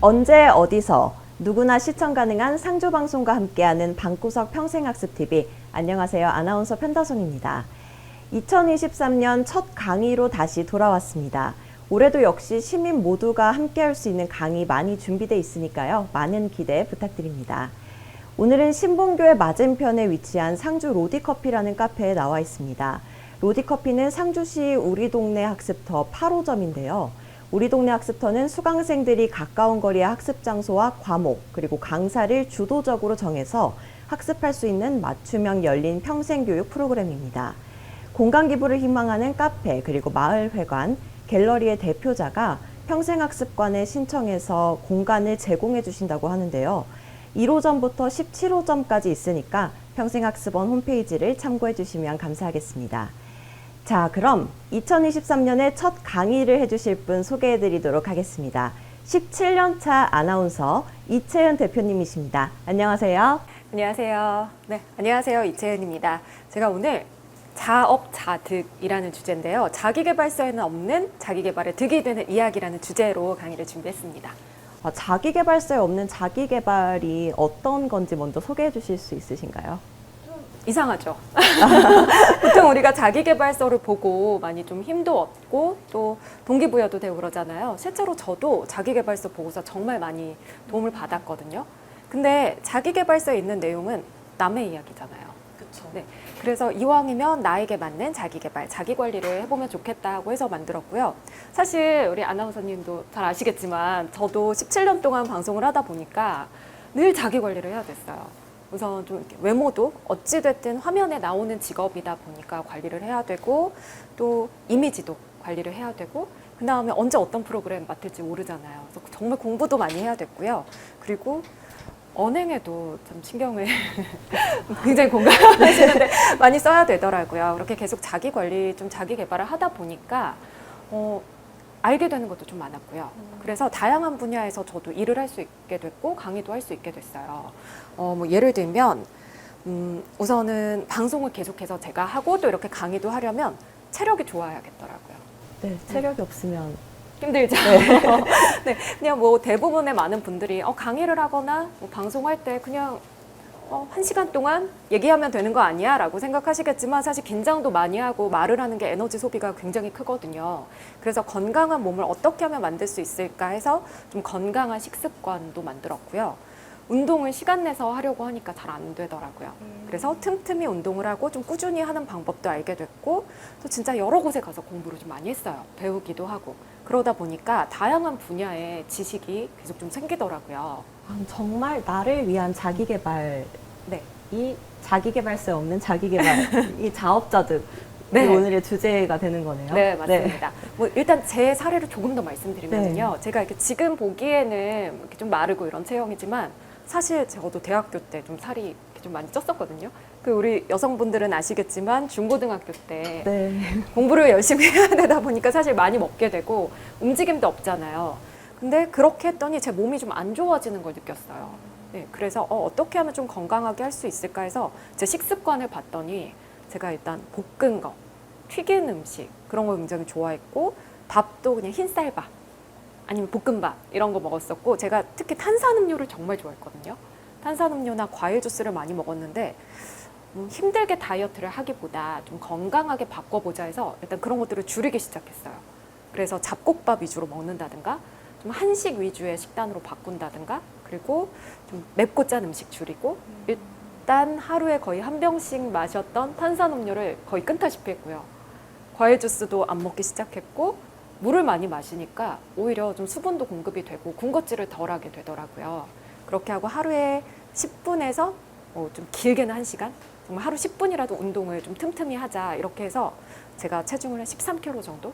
언제 어디서 누구나 시청 가능한 상조방송과 함께하는 방구석 평생학습TV. 안녕하세요. 아나운서 편다솜입니다. 2023년 첫 강의로 다시 돌아왔습니다. 올해도 역시 시민 모두가 함께할 수 있는 강의 많이 준비되어 있으니까요. 많은 기대 부탁드립니다. 오늘은 신봉교의 맞은편에 위치한 상주 로디커피라는 카페에 나와 있습니다. 로디커피는 상주시 우리 동네 학습터 8호점인데요. 우리 동네 학습터는 수강생들이 가까운 거리의 학습 장소와 과목 그리고 강사를 주도적으로 정해서 학습할 수 있는 맞춤형 열린 평생교육 프로그램입니다. 공간 기부를 희망하는 카페 그리고 마을회관, 갤러리의 대표자가 평생학습관에 신청해서 공간을 제공해 주신다고 하는데요. 1호점부터 17호점까지 있으니까 평생학습원 홈페이지를 참고해 주시면 감사하겠습니다. 자, 그럼 2023년에 첫 강의를 해주실 분 소개해 드리도록 하겠습니다. 17년차 아나운서 이채연 대표님이십니다. 안녕하세요. 안녕하세요. 네, 안녕하세요. 이채연입니다. 제가 오늘 자업자득이라는 주제인데요. 자기계발서에는 없는 자기계발에 득이 되는 이야기라는 주제로 강의를 준비했습니다. 자기계발서에 없는 자기계발이 어떤 건지 먼저 소개해 주실 수 있으신가요? 이상하죠. 보통 우리가 자기계발서를 보고 많이 좀 힘도 얻고 또 동기부여도 되고 그러잖아요. 실제로 저도 자기계발서 보고서 정말 많이 도움을 받았거든요. 근데 자기계발서에 있는 내용은 남의 이야기잖아요. 그렇죠. 네, 그래서 이왕이면 나에게 맞는 자기계발, 자기관리를 해보면 좋겠다고 해서 만들었고요. 사실 우리 아나운서님도 잘 아시겠지만 저도 17년 동안 방송을 하다 보니까 늘 자기관리를 해야 됐어요. 우선 좀 이렇게 외모도 어찌됐든 화면에 나오는 직업이다 보니까 관리를 해야 되고 또 이미지도 관리를 해야 되고 그 다음에 언제 어떤 프로그램 맡을지 모르잖아요. 그래서 정말 공부도 많이 해야 됐고요. 그리고 언행에도 좀 신경을 굉장히 공감하시는데 많이 써야 되더라고요. 그렇게 계속 자기 관리, 좀 자기 개발을 하다 보니까 알게 되는 것도 좀 많았고요. 그래서 다양한 분야에서 저도 일을 할 수 있게 됐고 강의도 할 수 있게 됐어요. 뭐 예를 들면 우선은 방송을 계속해서 제가 하고 또 이렇게 강의도 하려면 체력이 좋아야겠더라고요. 네, 체력이 없으면 힘들죠. 네. 네, 그냥 뭐 대부분의 많은 분들이 강의를 하거나 뭐 방송할 때 그냥 1시간 동안 얘기하면 되는 거 아니야? 라고 생각하시겠지만 사실 긴장도 많이 하고 말을 하는 게 에너지 소비가 굉장히 크거든요. 그래서 건강한 몸을 어떻게 하면 만들 수 있을까 해서 좀 건강한 식습관도 만들었고요. 운동을 시간 내서 하려고 하니까 잘 안 되더라고요. 그래서 틈틈이 운동을 하고 좀 꾸준히 하는 방법도 알게 됐고 또 진짜 여러 곳에 가서 공부를 좀 많이 했어요. 배우기도 하고. 그러다 보니까 다양한 분야의 지식이 계속 좀 생기더라고요. 정말 나를 위한 자기계발이 네. 자기계발서에 없는 자기계발, 이 자업자득. 네. 오늘의 주제가 되는 거네요. 네, 맞습니다. 뭐 일단 제 사례를 조금 더 말씀드리면요. 네. 제가 이렇게 지금 보기에는 이렇게 좀 마르고 이런 체형이지만 사실 저도 대학교 때 좀 살이 이렇게 좀 많이 쪘었거든요. 그 우리 여성분들은 아시겠지만 중고등학교 때 네. 공부를 열심히 해야 되다 보니까 사실 많이 먹게 되고 움직임도 없잖아요. 근데 그렇게 했더니 제 몸이 좀 안 좋아지는 걸 느꼈어요. 네, 그래서 어떻게 하면 좀 건강하게 할 수 있을까 해서 제 식습관을 봤더니 제가 일단 볶은 거, 튀긴 음식 그런 거 굉장히 좋아했고 밥도 그냥 흰쌀밥 아니면 볶음밥 이런 거 먹었었고 제가 특히 탄산음료를 정말 좋아했거든요. 탄산음료나 과일 주스를 많이 먹었는데 힘들게 다이어트를 하기보다 좀 건강하게 바꿔보자 해서 일단 그런 것들을 줄이기 시작했어요. 그래서 잡곡밥 위주로 먹는다든가 좀 한식 위주의 식단으로 바꾼다든가 그리고 좀 맵고 짠 음식 줄이고 일단 하루에 거의 한 병씩 마셨던 탄산음료를 거의 끊다시피 했고요. 과일 주스도 안 먹기 시작했고 물을 많이 마시니까 오히려 좀 수분도 공급이 되고 군것질을 덜 하게 되더라고요. 그렇게 하고 하루에 10분에서 좀 길게는 1시간 정말 하루 10분이라도 운동을 좀 틈틈이 하자 이렇게 해서 제가 체중을 한 13kg 정도?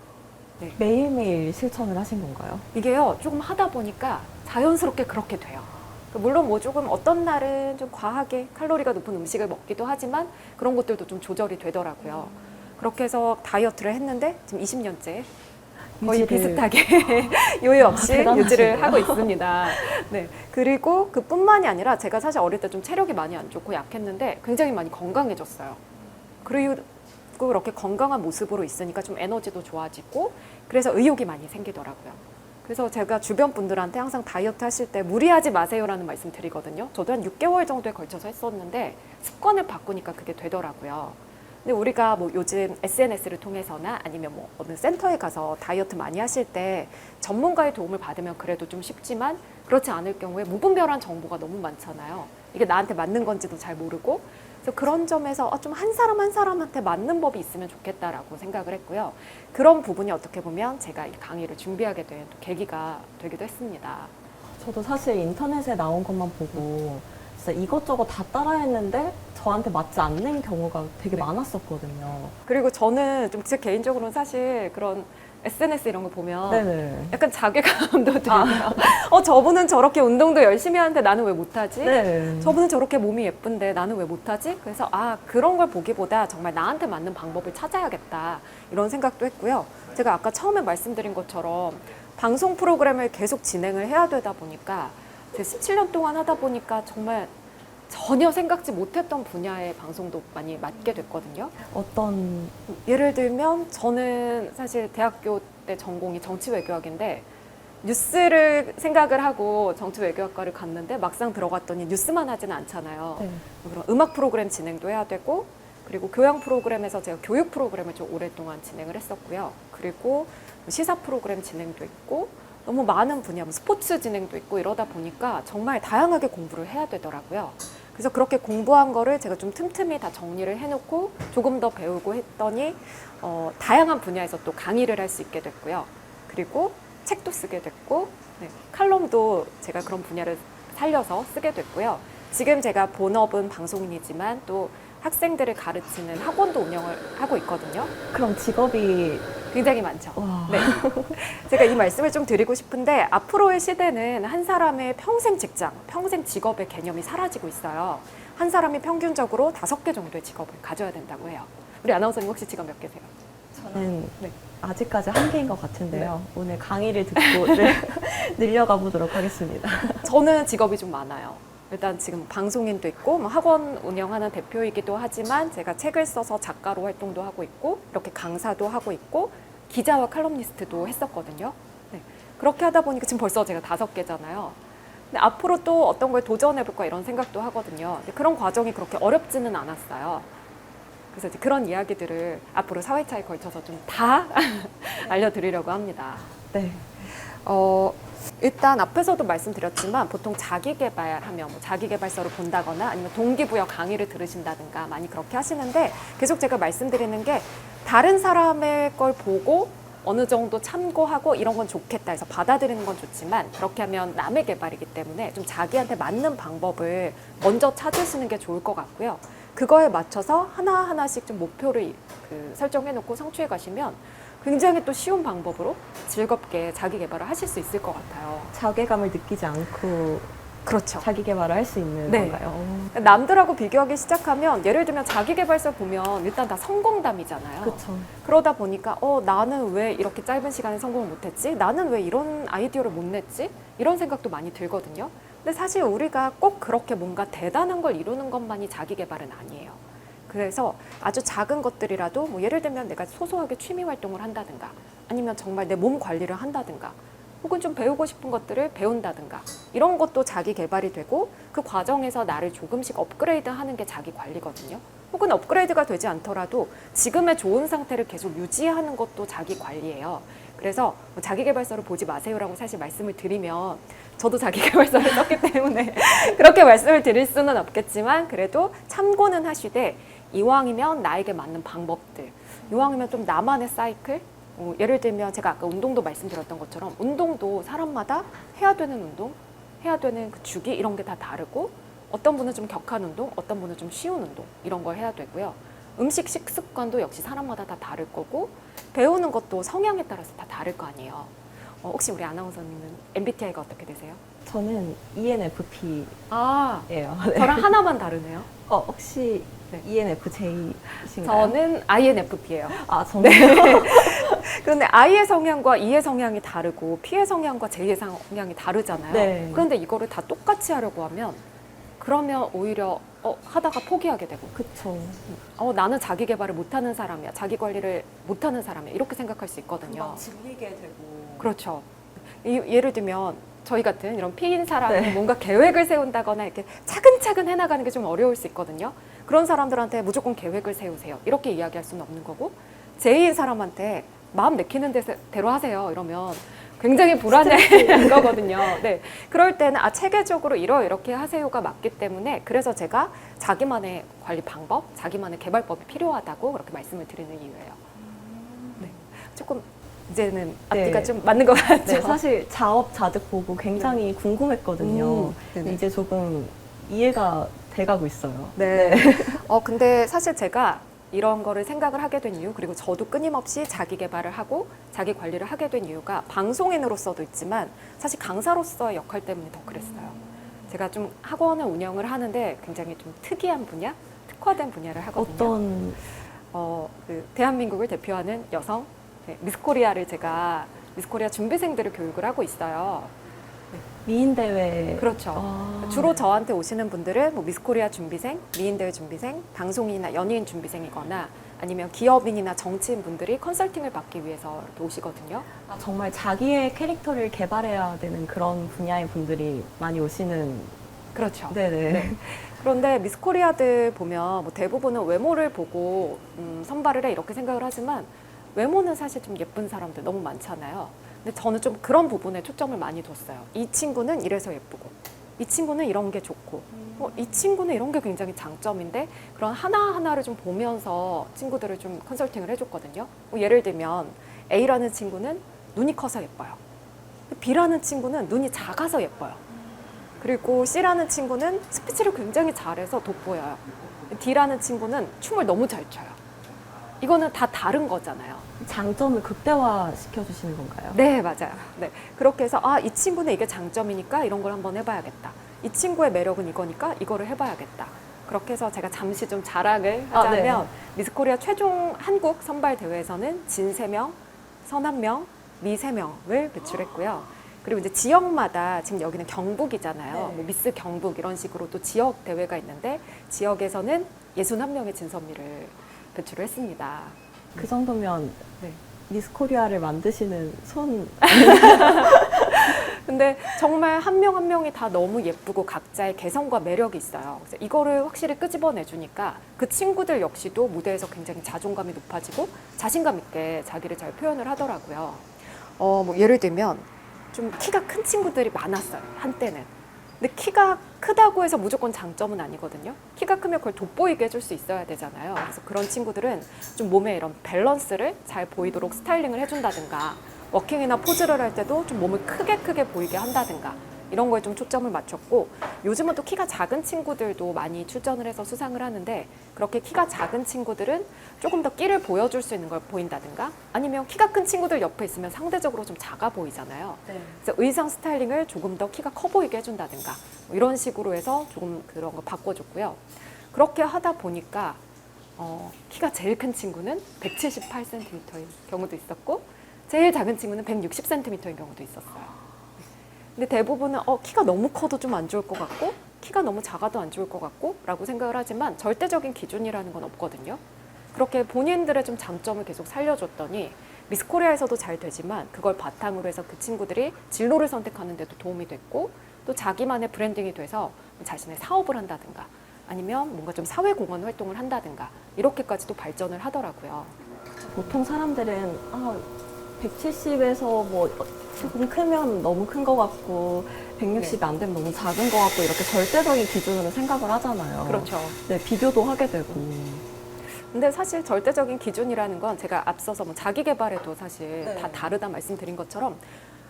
네. 매일매일 실천을 하신 건가요? 이게요 조금 하다 보니까 자연스럽게 그렇게 돼요. 물론 뭐 조금 어떤 날은 좀 과하게 칼로리가 높은 음식을 먹기도 하지만 그런 것들도 좀 조절이 되더라고요. 그렇게 해서 다이어트를 했는데 지금 20년째 거의 비슷하게 요요 없이 유지를 하고 있습니다. 네. 그리고 그뿐만이 아니라 제가 사실 어릴 때 좀 체력이 많이 안 좋고 약했는데 굉장히 많이 건강해졌어요. 그리고 그렇게 건강한 모습으로 있으니까 좀 에너지도 좋아지고 그래서 의욕이 많이 생기더라고요. 그래서 제가 주변 분들한테 항상 다이어트 하실 때 무리하지 마세요라는 말씀 드리거든요. 저도 한 6개월 정도에 걸쳐서 했었는데 습관을 바꾸니까 그게 되더라고요. 근데 우리가 뭐 요즘 SNS를 통해서나 아니면 뭐 어느 센터에 가서 다이어트 많이 하실 때 전문가의 도움을 받으면 그래도 좀 쉽지만 그렇지 않을 경우에 무분별한 정보가 너무 많잖아요. 이게 나한테 맞는 건지도 잘 모르고 그래서 그런 점에서 좀 한 사람 한 사람한테 맞는 법이 있으면 좋겠다라고 생각을 했고요. 그런 부분이 어떻게 보면 제가 이 강의를 준비하게 된 또 계기가 되기도 했습니다. 저도 사실 인터넷에 나온 것만 보고 진짜 이것저것 다 따라했는데 저한테 맞지 않는 경우가 되게 네. 많았었거든요. 그리고 저는 좀 제 개인적으로는 사실 그런 SNS 이런 거 보면 네네. 약간 자괴감도 들고요. 저분은 저렇게 운동도 열심히 하는데 나는 왜 못하지? 네. 저분은 저렇게 몸이 예쁜데 나는 왜 못하지? 그래서 그런 걸 보기보다 정말 나한테 맞는 방법을 찾아야겠다 이런 생각도 했고요. 제가 아까 처음에 말씀드린 것처럼 방송 프로그램을 계속 진행을 해야 되다 보니까 제 17년 동안 하다 보니까 정말 전혀 생각지 못했던 분야의 방송도 많이 맡게 됐거든요. 어떤 예를 들면 저는 사실 대학교 때 전공이 정치외교학인데 뉴스를 생각을 하고 정치외교학과를 갔는데 막상 들어갔더니 뉴스만 하지는 않잖아요. 네. 그럼 음악 프로그램 진행도 해야 되고 그리고 교양 프로그램에서 제가 교육 프로그램을 좀 오랫동안 진행을 했었고요. 그리고 시사 프로그램 진행도 있고 너무 많은 분야, 스포츠 진행도 있고 이러다 보니까 정말 다양하게 공부를 해야 되더라고요. 그래서 그렇게 공부한 거를 제가 좀 틈틈이 다 정리를 해놓고 조금 더 배우고 했더니 다양한 분야에서 또 강의를 할 수 있게 됐고요. 그리고 책도 쓰게 됐고 칼럼도 제가 그런 분야를 살려서 쓰게 됐고요. 지금 제가 본업은 방송인이지만 또 학생들을 가르치는 학원도 운영을 하고 있거든요. 그럼 직업이 굉장히 많죠. 와. 네. 제가 이 말씀을 좀 드리고 싶은데 앞으로의 시대는 한 사람의 평생 직장, 평생 직업의 개념이 사라지고 있어요. 한 사람이 평균적으로 5개 정도의 직업을 가져야 된다고 해요. 우리 아나운서님 혹시 직업 몇 개세요? 저는 네. 아직까지 한계인 것 같은데요. 오늘 강의를 듣고 늘려가 보도록 하겠습니다. 저는 직업이 좀 많아요. 일단 지금 방송인도 있고 뭐 학원 운영하는 대표이기도 하지만 제가 책을 써서 작가로 활동도 하고 있고 이렇게 강사도 하고 있고 기자와 칼럼니스트도 했었거든요. 네. 그렇게 하다 보니까 지금 벌써 제가 5개잖아요. 근데 앞으로 또 어떤 걸 도전해볼까 이런 생각도 하거든요. 근데 그런 과정이 그렇게 어렵지는 않았어요. 그래서 이제 그런 이야기들을 앞으로 4회차에 걸쳐서 좀 다 알려드리려고 합니다. 네. 일단 앞에서도 말씀드렸지만 보통 자기개발하면 뭐 자기개발서를 본다거나 아니면 동기부여 강의를 들으신다든가 많이 그렇게 하시는데 계속 제가 말씀드리는 게 다른 사람의 걸 보고 어느 정도 참고하고 이런 건 좋겠다 해서 받아들이는 건 좋지만 그렇게 하면 남의 개발이기 때문에 좀 자기한테 맞는 방법을 먼저 찾으시는 게 좋을 것 같고요. 그거에 맞춰서 하나하나씩 좀 목표를 설정해 놓고 성취해 가시면 굉장히 또 쉬운 방법으로 즐겁게 자기 개발을 하실 수 있을 것 같아요. 자괴감을 느끼지 않고 그렇죠. 자기 개발을 할 수 있는 네. 건가요? 남들하고 비교하기 시작하면 예를 들면 자기 개발서 보면 일단 다 성공담이잖아요. 그렇죠. 그러다 보니까 나는 왜 이렇게 짧은 시간에 성공을 못했지? 나는 왜 이런 아이디어를 못 냈지? 이런 생각도 많이 들거든요. 근데 사실 우리가 꼭 그렇게 뭔가 대단한 걸 이루는 것만이 자기 개발은 아니에요. 그래서 아주 작은 것들이라도 뭐 예를 들면 내가 소소하게 취미 활동을 한다든가 아니면 정말 내 몸 관리를 한다든가 혹은 좀 배우고 싶은 것들을 배운다든가 이런 것도 자기 개발이 되고 그 과정에서 나를 조금씩 업그레이드 하는 게 자기 관리거든요. 혹은 업그레이드가 되지 않더라도 지금의 좋은 상태를 계속 유지하는 것도 자기 관리예요. 그래서 뭐 자기 개발서를 보지 마세요라고 사실 말씀을 드리면 저도 자기 개발서를 썼기 때문에 그렇게 말씀을 드릴 수는 없겠지만 그래도 참고는 하시되 이왕이면 나에게 맞는 방법들, 이왕이면 좀 나만의 사이클, 예를 들면 제가 아까 운동도 말씀드렸던 것처럼 운동도 사람마다 해야 되는 운동, 해야 되는 그 주기 이런 게 다 다르고 어떤 분은 좀 격한 운동, 어떤 분은 좀 쉬운 운동 이런 걸 해야 되고요. 음식 식습관도 역시 사람마다 다 다를 거고 배우는 것도 성향에 따라서 다 다를 거 아니에요. 혹시 우리 아나운서님은 MBTI가 어떻게 되세요? 저는 ENFP예요. 네. 저랑 하나만 다르네요. 혹시 네. ENFJ이신가요? 저는 INFP예요. 정말요? 그런데 I의 성향과 E의 성향이 다르고 P의 성향과 J의 성향이 다르잖아요. 네. 그런데 이거를 다 똑같이 하려고 하면 그러면 오히려 하다가 포기하게 되고 그쵸. 나는 자기 개발을 못하는 사람이야. 자기 관리를 못하는 사람이야. 이렇게 생각할 수 있거든요. 질리게 되고. 그렇죠. 예를 들면 저희 같은 이런 피인 사람이 네. 뭔가 계획을 세운다거나 이렇게 차근차근 해나가는 게 좀 어려울 수 있거든요. 그런 사람들한테 무조건 계획을 세우세요. 이렇게 이야기할 수는 없는 거고, 제이인 사람한테 마음 내키는 대로 하세요. 이러면 굉장히 불안해하는 거거든요. 네. 그럴 때는 체계적으로 이렇게 하세요가 맞기 때문에, 그래서 제가 자기만의 관리 방법, 자기만의 개발법이 필요하다고 그렇게 말씀을 드리는 이유예요. 네. 조금 이제는 앞뒤가 좀 맞는 것 같죠? 네, 사실 자업자득 보고 굉장히 궁금했거든요. 네네. 이제 조금 이해가 돼가고 있어요. 네. 근데 사실 제가 이런 거를 생각을 하게 된 이유, 그리고 저도 끊임없이 자기 개발을 하고 자기 관리를 하게 된 이유가 방송인으로서도 있지만 사실 강사로서의 역할 때문에 더 그랬어요. 제가 좀 학원을 운영을 하는데 굉장히 좀 특이한 분야, 특화된 분야를 하거든요. 어떤 그 대한민국을 대표하는 여성, 미스코리아를 제가 미스코리아 준비생들을 교육을 하고 있어요. 미인 대회 그렇죠. 아, 주로 저한테 오시는 분들은 뭐 미스코리아 준비생, 미인대회 준비생, 방송인이나 연예인 준비생이거나 아니면 기업인이나 정치인 분들이 컨설팅을 받기 위해서 이렇게 오시거든요. 정말 자기의 캐릭터를 개발해야 되는 그런 분야의 분들이 많이 오시는. 그렇죠. 네네. 네. 그런데 미스코리아들 보면 뭐 대부분은 외모를 보고 선발을 해 이렇게 생각을 하지만 외모는 사실 좀 예쁜 사람들 너무 많잖아요. 근데 저는 좀 그런 부분에 초점을 많이 뒀어요. 이 친구는 이래서 예쁘고, 이 친구는 이런 게 좋고, 이 친구는 이런 게 굉장히 장점인데, 그런 하나하나를 좀 보면서 친구들을 좀 컨설팅을 해줬거든요. 예를 들면 A라는 친구는 눈이 커서 예뻐요. B라는 친구는 눈이 작아서 예뻐요. 그리고 C라는 친구는 스피치를 굉장히 잘해서 돋보여요. D라는 친구는 춤을 너무 잘 춰요. 이거는 다 다른 거잖아요. 장점을 극대화 시켜주시는 건가요? 네, 맞아요. 네. 그렇게 해서 이 친구는 이게 장점이니까 이런 걸 한번 해봐야겠다. 이 친구의 매력은 이거니까 이거를 해봐야겠다. 그렇게 해서 제가 잠시 좀 자랑을 하자면 네. 미스코리아 최종 한국 선발 대회에서는 진 3명, 선 1명, 미 3명을 배출했고요. 그리고 이제 지역마다 지금 여기는 경북이잖아요. 네. 뭐 미스 경북 이런 식으로 또 지역 대회가 있는데 지역에서는 61명의 진선미를 배출을 했습니다. 그 정도면 네. 미스 코리아를 만드시는 손. 근데 정말 한 명 한 명이 다 너무 예쁘고 각자의 개성과 매력이 있어요. 그래서 이거를 확실히 끄집어내주니까 그 친구들 역시도 무대에서 굉장히 자존감이 높아지고 자신감 있게 자기를 잘 표현을 하더라고요. 뭐 예를 들면 좀 키가 큰 친구들이 많았어요. 한때는. 근데 키가 크다고 해서 무조건 장점은 아니거든요. 키가 크면 그걸 돋보이게 해줄 수 있어야 되잖아요. 그래서 그런 친구들은 좀 몸에 이런 밸런스를 잘 보이도록 스타일링을 해준다든가, 워킹이나 포즈를 할 때도 좀 몸을 크게 보이게 한다든가, 이런 거에 좀 초점을 맞췄고, 요즘은 또 키가 작은 친구들도 많이 출전을 해서 수상을 하는데, 그렇게 키가 작은 친구들은 조금 더 끼를 보여줄 수 있는 걸 보인다든가, 아니면 키가 큰 친구들 옆에 있으면 상대적으로 좀 작아 보이잖아요. 네. 그래서 의상 스타일링을 조금 더 키가 커 보이게 해준다든가, 뭐 이런 식으로 해서 조금 그런 거 바꿔줬고요. 그렇게 하다 보니까 키가 제일 큰 친구는 178cm인 경우도 있었고, 제일 작은 친구는 160cm인 경우도 있었어요. 근데 대부분은 키가 너무 커도 좀 안 좋을 것 같고, 키가 너무 작아도 안 좋을 것 같고 라고 생각을 하지만 절대적인 기준이라는 건 없거든요. 그렇게 본인들의 좀 장점을 계속 살려줬더니 미스코리아에서도 잘 되지만, 그걸 바탕으로 해서 그 친구들이 진로를 선택하는 데도 도움이 됐고, 또 자기만의 브랜딩이 돼서 자신의 사업을 한다든가, 아니면 뭔가 좀 사회공헌 활동을 한다든가, 이렇게까지도 발전을 하더라고요. 보통 사람들은 170에서 뭐 조금 크면 너무 큰 것 같고 160이 안 되면 너무 작은 것 같고 이렇게 절대적인 기준으로 생각을 하잖아요. 그렇죠. 네, 비교도 하게 되고. 근데 사실 절대적인 기준이라는 건 제가 앞서서 뭐 자기 개발에도 사실 네. 다 다르다 말씀드린 것처럼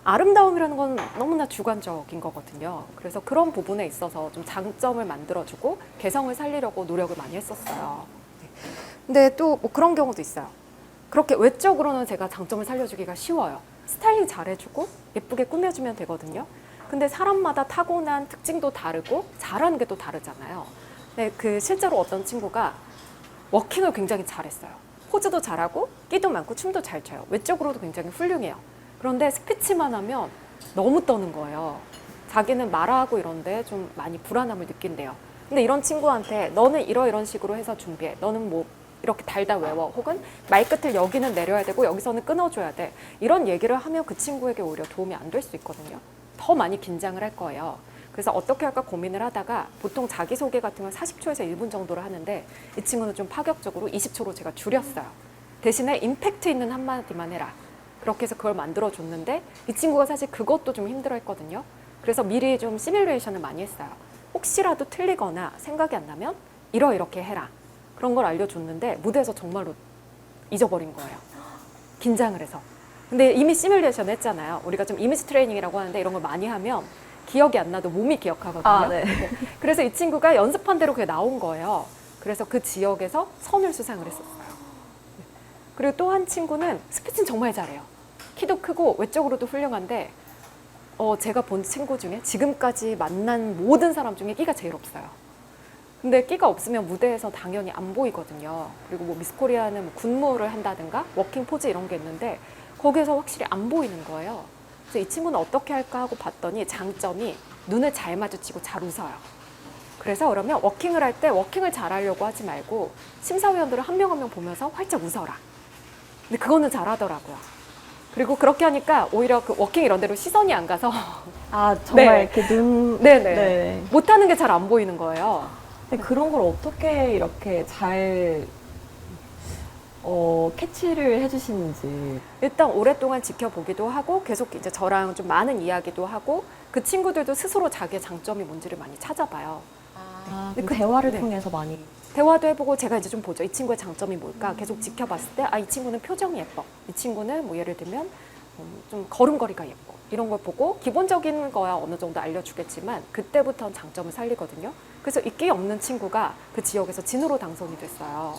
아름다움이라는 건 너무나 주관적인 거거든요. 그래서 그런 부분에 있어서 좀 장점을 만들어주고 개성을 살리려고 노력을 많이 했었어요. 근데 또 뭐 그런 경우도 있어요. 그렇게 외적으로는 제가 장점을 살려주기가 쉬워요. 스타일링 잘해주고 예쁘게 꾸며주면 되거든요. 근데 사람마다 타고난 특징도 다르고 잘하는 게 또 다르잖아요. 근데 그 실제로 어떤 친구가 워킹을 굉장히 잘했어요. 포즈도 잘하고 끼도 많고 춤도 잘 춰요. 외적으로도 굉장히 훌륭해요. 그런데 스피치만 하면 너무 떠는 거예요. 자기는 말하고 이런데 좀 많이 불안함을 느낀대요. 근데 이런 친구한테 너는 이런 식으로 해서 준비해. 너는 뭐 이렇게 달다 외워. 혹은 말끝을 여기는 내려야 되고 여기서는 끊어줘야 돼. 이런 얘기를 하면 그 친구에게 오히려 도움이 안 될 수 있거든요. 더 많이 긴장을 할 거예요. 그래서 어떻게 할까 고민을 하다가 보통 자기소개 같은 건 40초에서 1분 정도를 하는데 이 친구는 좀 파격적으로 20초로 제가 줄였어요. 대신에 임팩트 있는 한마디만 해라. 그렇게 해서 그걸 만들어줬는데 이 친구가 사실 그것도 좀 힘들어했거든요. 그래서 미리 좀 시뮬레이션을 많이 했어요. 혹시라도 틀리거나 생각이 안 나면 이렇게 해라. 그런 걸 알려줬는데 무대에서 정말로 잊어버린 거예요. 긴장을 해서. 근데 이미 시뮬레이션 했잖아요. 우리가 좀 이미지 트레이닝이라고 하는데 이런 걸 많이 하면 기억이 안 나도 몸이 기억하거든요. 아, 네. 그래서 이 친구가 연습한 대로 그게 나온 거예요. 그래서 그 지역에서 선을 수상을 했었어요. 그리고 또 한 친구는 스피치는 정말 잘해요. 키도 크고 외적으로도 훌륭한데 제가 본 친구 중에 지금까지 만난 모든 사람 중에 끼가 제일 없어요. 근데 끼가 없으면 무대에서 당연히 안 보이거든요. 그리고 뭐 미스코리아는 뭐 군무를 한다든가 워킹 포즈 이런 게 있는데 거기에서 확실히 안 보이는 거예요. 그래서 이 친구는 어떻게 할까 하고 봤더니 장점이 눈을 잘 마주치고 잘 웃어요. 그래서 그러면 워킹을 할 때 워킹을 잘하려고 하지 말고 심사위원들을 한 명 한 명 보면서 활짝 웃어라. 근데 그거는 잘하더라고요. 그리고 그렇게 하니까 오히려 그 워킹 이런 데로 시선이 안 가서 아, 정말 네. 이렇게 눈. 네네. 네. 못하는 게 잘 안 보이는 거예요. 근데 그런 걸 어떻게 이렇게 잘 캐치를 해주시는지. 일단 오랫동안 지켜보기도 하고 계속 이제 저랑 좀 많은 이야기도 하고 그 친구들도 스스로 자기의 장점이 뭔지를 많이 찾아봐요. 아, 근데 그 대화를 네. 통해서 많이. 대화도 해보고 제가 이제 좀 보죠. 이 친구의 장점이 뭘까? 계속 지켜봤을 때 이 친구는 표정이 예뻐. 이 친구는 뭐 예를 들면 좀 걸음걸이가 예뻐. 이런 걸 보고 기본적인 거야 어느 정도 알려주겠지만 그때부터는 장점을 살리거든요. 그래서 있기 없는 친구가 그 지역에서 진으로 당선이 됐어요.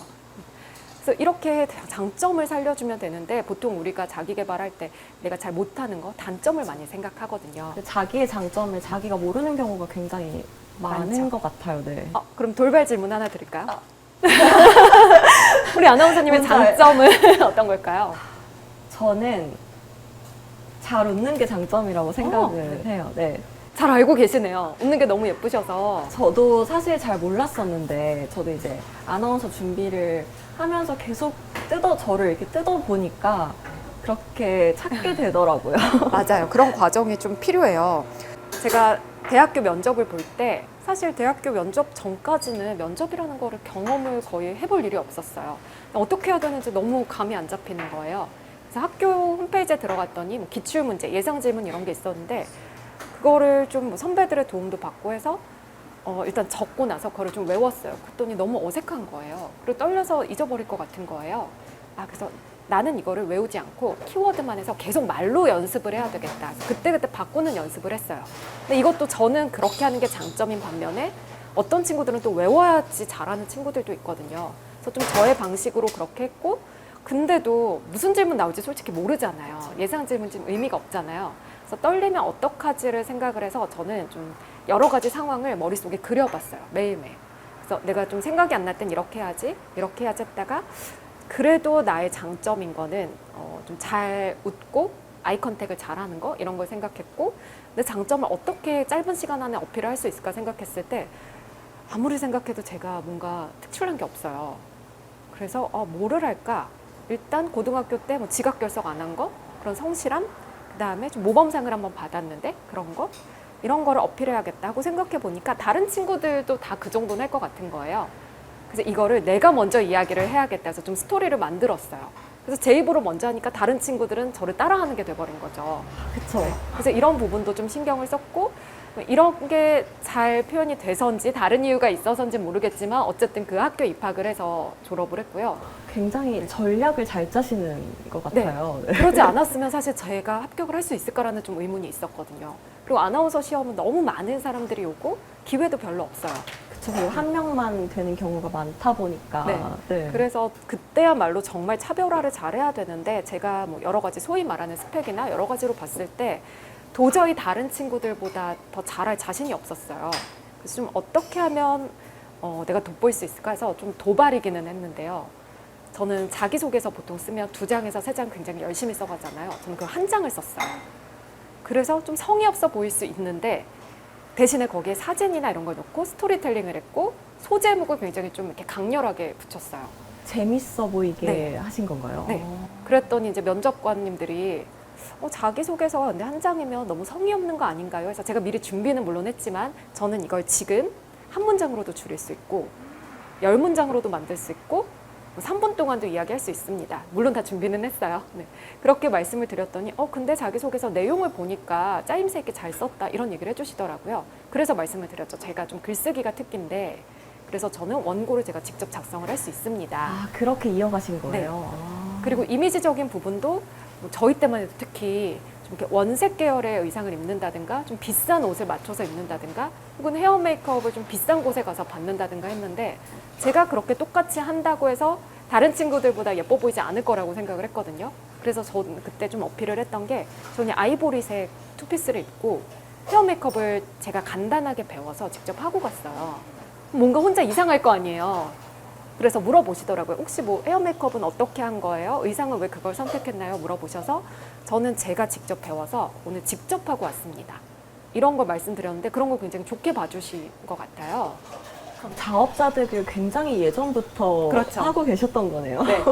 그래서 이렇게 장점을 살려주면 되는데 보통 우리가 자기 개발할 때 내가 잘 못하는 거 단점을 많이 생각하거든요. 자기의 장점을 자기가 모르는 경우가 굉장히 많은 많죠. 것 같아요. 네. 그럼 돌발 질문 하나 드릴까요? 우리 아나운서님의 뭔지 알- 장점은 어떤 걸까요? 저는 잘 웃는 게 장점이라고 생각을 네. 해요. 네. 잘 알고 계시네요. 웃는 게 너무 예쁘셔서. 저도 사실 잘 몰랐었는데, 저도 이제 아나운서 준비를 하면서 계속 저를 이렇게 뜯어보니까 그렇게 찾게 되더라고요. 맞아요. 그런 과정이 좀 필요해요. 제가 대학교 면접을 볼 때 사실 대학교 면접 전까지는 면접이라는 거를 경험을 거의 해볼 일이 없었어요. 어떻게 해야 되는지 너무 감이 안 잡히는 거예요. 그래서 학교 홈페이지에 들어갔더니 뭐 기출문제, 예상 질문 이런 게 있었는데 그거를 좀뭐 선배들의 도움도 받고 해서 일단 적고 나서 그거를 좀 외웠어요. 그랬더니 너무 어색한 거예요. 그리고 떨려서 잊어버릴 것 같은 거예요. 그래서 나는 이거를 외우지 않고 키워드만 해서 계속 말로 연습을 해야 되겠다. 그래서 그때그때 바꾸는 연습을 했어요. 근데 이것도 저는 그렇게 하는 게 장점인 반면에 어떤 친구들은 또 외워야지 잘하는 친구들도 있거든요. 그래서 좀 저의 방식으로 그렇게 했고 근데도 무슨 질문 나올지 솔직히 모르잖아요. 예상 질문 지금 의미가 없잖아요. 그래서 떨리면 어떡하지를 생각을 해서 저는 좀 여러 가지 상황을 머릿속에 그려봤어요. 매일매일. 그래서 내가 좀 생각이 안 날 땐 이렇게 해야지 했다가 그래도 나의 장점인 거는 좀 잘 웃고 아이 컨택을 잘하는 거 이런 걸 생각했고 내 장점을 어떻게 짧은 시간 안에 어필을 할 수 있을까 생각했을 때 아무리 생각해도 제가 뭔가 특출난 게 없어요. 그래서 뭐를 할까? 일단 고등학교 때 뭐 지각 결석 안 한 거 그런 성실함 그다음에 좀 모범상을 한번 받았는데 그런 거 이런 거를 어필해야겠다 하고 생각해 보니까 다른 친구들도 다 그 정도는 할 것 같은 거예요. 그래서 이거를 내가 먼저 이야기를 해야겠다 해서 좀 스토리를 만들었어요. 그래서 제 입으로 먼저 하니까 다른 친구들은 저를 따라하는 게 돼버린 거죠. 그쵸. 그래서 이런 부분도 좀 신경을 썼고 이런 게 잘 표현이 돼서인지 다른 이유가 있어서인지 모르겠지만 어쨌든 그 학교 입학을 해서 졸업을 했고요. 굉장히 전략을 잘 짜시는 것 같아요. 네. 그러지 않았으면 사실 제가 합격을 할 수 있을까라는 좀 의문이 있었거든요. 그리고 아나운서 시험은 너무 많은 사람들이 오고 기회도 별로 없어요. 그쵸. 그리고 한 명만 되는 경우가 많다 보니까. 네. 네. 그래서 그때야말로 정말 차별화를 잘해야 되는데 제가 뭐 여러 가지 소위 말하는 스펙이나 여러 가지로 봤을 때 도저히 다른 친구들보다 더 잘할 자신이 없었어요. 그래서 좀 어떻게 하면 내가 돋보일 수 있을까 해서 좀 도발이기는 했는데요. 저는 자기소개서 보통 쓰면 2장에서 3장 굉장히 열심히 써가잖아요. 저는 그 1장을 썼어요. 그래서 좀 성의 없어 보일 수 있는데 대신에 거기에 사진이나 이런 걸 넣고 스토리텔링을 했고 소제목을 굉장히 좀 이렇게 강렬하게 붙였어요. 재밌어 보이게 네. 하신 건가요? 네. 그랬더니 이제 면접관님들이 자기소개서가 근데 한 장이면 너무 성의 없는 거 아닌가요? 그래서 제가 미리 준비는 물론 했지만 저는 이걸 지금 한 문장으로도 줄일 수 있고 10문장으로도 만들 수 있고 3분 동안도 이야기할 수 있습니다. 물론 다 준비는 했어요. 네. 그렇게 말씀을 드렸더니 근데 자기소개서 내용을 보니까 짜임새 있게 잘 썼다 이런 얘기를 해주시더라고요. 그래서 말씀을 드렸죠. 제가 좀 글쓰기가 특기인데 그래서 저는 원고를 제가 직접 작성을 할 수 있습니다. 아, 그렇게 이어가신 거예요? 그리고 이미지적인 부분도 뭐 저희 때만 해도 특히 좀 이렇게 원색 계열의 의상을 입는다든가 좀 비싼 옷을 맞춰서 입는다든가 혹은 헤어 메이크업을 좀 비싼 곳에 가서 받는다든가 했는데 제가 그렇게 똑같이 한다고 해서 다른 친구들보다 예뻐 보이지 않을 거라고 생각을 했거든요. 그래서 저는 그때 좀 어필을 했던 게 저는 아이보리색 투피스를 입고 헤어 메이크업을 제가 간단하게 배워서 직접 하고 갔어요. 뭔가 혼자 이상할 거 아니에요. 그래서 물어보시더라고요. 혹시 뭐 헤어 메이크업은 어떻게 한 거예요? 의상은 왜 그걸 선택했나요? 물어보셔서 저는 제가 직접 배워서 오늘 직접 하고 왔습니다. 이런 걸 말씀드렸는데 그런 걸 굉장히 좋게 봐주신 것 같아요. 그럼 자업자득을 굉장히 예전부터 그렇죠. 하고 계셨던 거네요. 네.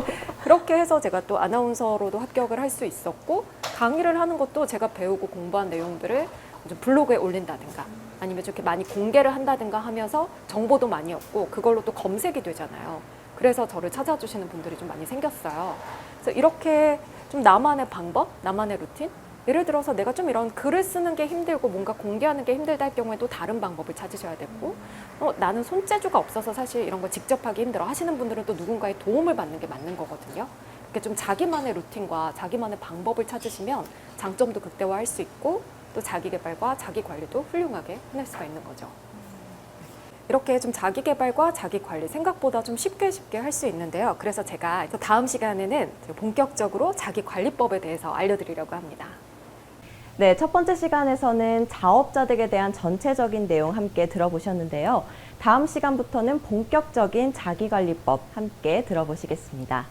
그렇게 해서 제가 또 아나운서로도 합격을 할 수 있었고 강의를 하는 것도 제가 배우고 공부한 내용들을 좀 블로그에 올린다든가 아니면 이렇게 많이 공개를 한다든가 하면서 정보도 많이 얻고 그걸로 또 검색이 되잖아요. 그래서 저를 찾아주시는 분들이 좀 많이 생겼어요. 그래서 이렇게 좀 나만의 방법, 나만의 루틴? 예를 들어서 내가 좀 이런 글을 쓰는 게 힘들고 뭔가 공개하는 게 힘들다 할 경우에도 다른 방법을 찾으셔야 되고 나는 손재주가 없어서 사실 이런 거 직접 하기 힘들어 하시는 분들은 또 누군가의 도움을 받는 게 맞는 거거든요. 이렇게 좀 자기만의 루틴과 자기만의 방법을 찾으시면 장점도 극대화할 수 있고 또 자기 개발과 자기 관리도 훌륭하게 해낼 수가 있는 거죠. 이렇게 좀 자기 개발과 자기 관리 생각보다 좀 쉽게 할 수 있는데요. 그래서 제가 다음 시간에는 본격적으로 자기 관리법에 대해서 알려드리려고 합니다. 네, 첫 번째 시간에서는 자업자득에 대한 전체적인 내용 함께 들어보셨는데요. 다음 시간부터는 본격적인 자기관리법 함께 들어보시겠습니다.